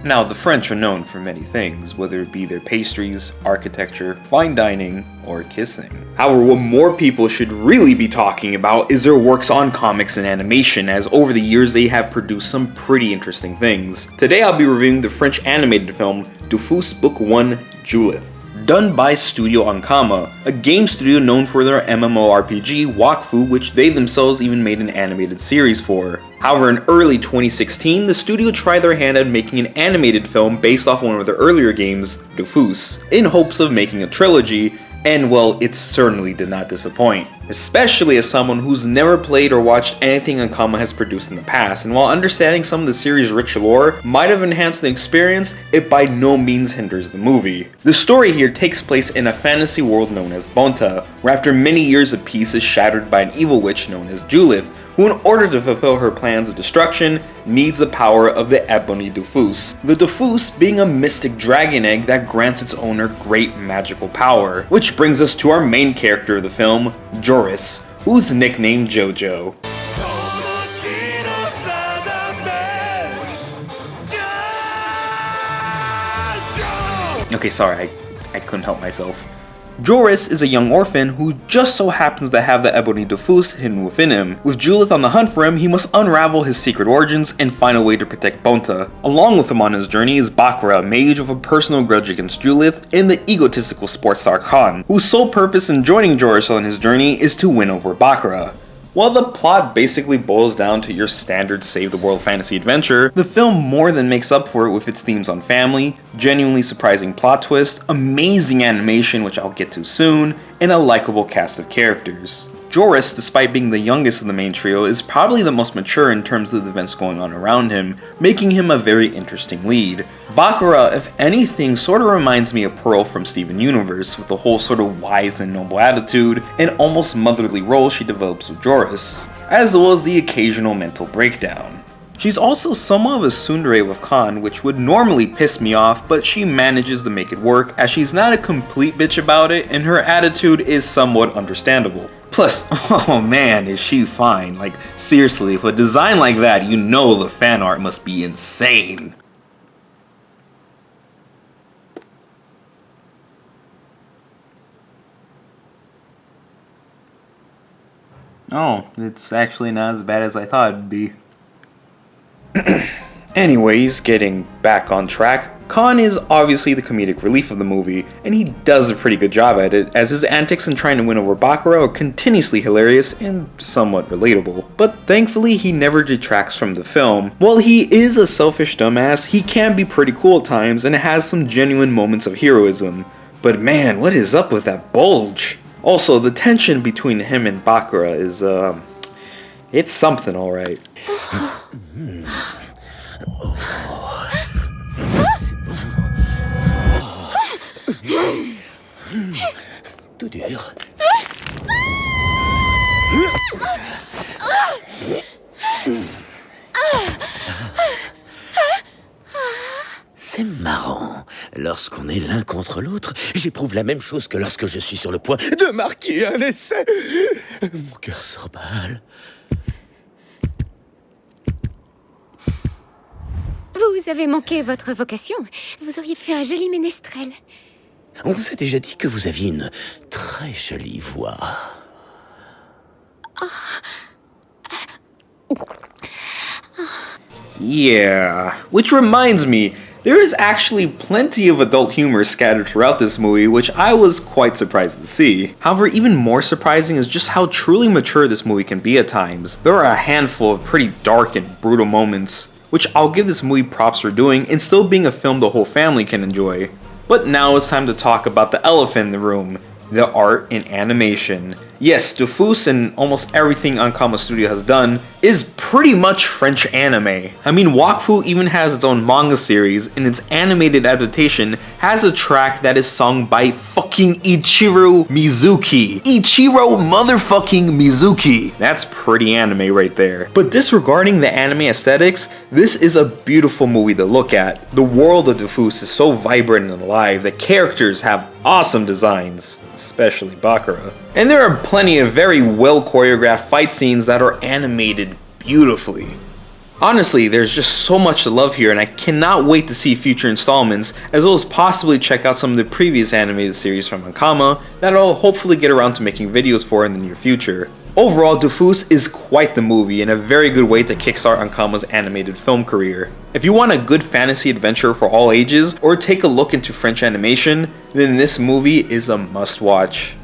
Now, the French are known for many things, whether it be their pastries, architecture, fine dining, or kissing. However, what more people should really be talking about is their works on comics and animation, as over the years they have produced some pretty interesting things. Today I'll be reviewing the French animated film Dofus Book 1 Julith, done by Studio Ankama, a game studio known for their MMORPG Wakfu, which they themselves even made an animated series for. However, in early 2016, the studio tried their hand at making an animated film based off one of their earlier games, Dofus, in hopes of making a trilogy, and well, it certainly did not disappoint. Especially as someone who's never played or watched anything Ankama has produced in the past, and while understanding some of the series' rich lore might have enhanced the experience, it by no means hinders the movie. The story here takes place in a fantasy world known as Bonta, where after many years of peace is shattered by an evil witch known as Julith, who in order to fulfill her plans of destruction, needs the power of the Ebony Dofus. The Dofus being a mystic dragon egg that grants its owner great magical power. Which brings us to our main character of the film, Joris, who's nicknamed Jojo. Okay, sorry, I couldn't help myself. Joris is a young orphan who just so happens to have the Ebony Dofus hidden within him. With Julith on the hunt for him, he must unravel his secret origins and find a way to protect Bonta. Along with him on his journey is Bakura, a mage with a personal grudge against Julith, and the egotistical sports star Khan, whose sole purpose in joining Joris on his journey is to win over Bakura. While the plot basically boils down to your standard save-the-world fantasy adventure, the film more than makes up for it with its themes on family, genuinely surprising plot twists, amazing animation which I'll get to soon, and a likable cast of characters. Joris, despite being the youngest of the main trio, is probably the most mature in terms of the events going on around him, making him a very interesting lead. Bakura, if anything, sort of reminds me of Pearl from Steven Universe, with the whole sort of wise and noble attitude and almost motherly role she develops with Joris, as well as the occasional mental breakdown. She's also somewhat of a tsundere with Khan, which would normally piss me off, but she manages to make it work as she's not a complete bitch about it and her attitude is somewhat understandable. Plus, oh man, is she fine. Like, seriously, with a design like that, you know the fan art must be insane. Oh, it's actually not as bad as I thought it'd be. Anyways, getting back on track, Khan is obviously the comedic relief of the movie, and he does a pretty good job at it, as his antics in trying to win over Bakura are continuously hilarious and somewhat relatable. But thankfully, he never detracts from the film. While he is a selfish dumbass, he can be pretty cool at times and has some genuine moments of heroism. But man, what is up with that bulge? Also, the tension between him and Bakura is, it's something alright. Tout dur. C'est marrant. Lorsqu'on est l'un contre l'autre, j'éprouve la même chose que lorsque je suis sur le point de marquer un essai. Mon cœur s'emballe. Vous avez manqué votre vocation. Vous auriez fait un joli ménestrel. On vous a déjà dit que vous aviez une très jolie voix. Yeah, which reminds me, there is actually plenty of adult humor scattered throughout this movie, which I was quite surprised to see. However, even more surprising is just how truly mature this movie can be at times. There are a handful of pretty dark and brutal moments, which I'll give this movie props for doing and still being a film the whole family can enjoy. But now it's time to talk about the elephant in the room, the art and animation. Yes, Dofus and almost everything Ankama Studio has done is pretty much French anime. I mean, Wakfu even has its own manga series, and its animated adaptation has a track that is sung by fucking Ichiro Mizuki. Ichiro motherfucking Mizuki. That's pretty anime right there. But disregarding the anime aesthetics, this is a beautiful movie to look at. The world of Dofus is so vibrant and alive, the characters have awesome designs, especially Bakura. And there are plenty of very well choreographed fight scenes that are animated beautifully. Honestly, there's just so much to love here, and I cannot wait to see future installments, as well as possibly check out some of the previous animated series from Ankama that I'll hopefully get around to making videos for in the near future. Overall, Dofus is quite the movie and a very good way to kickstart Ankama's animated film career. If you want a good fantasy adventure for all ages, or take a look into French animation, then this movie is a must watch.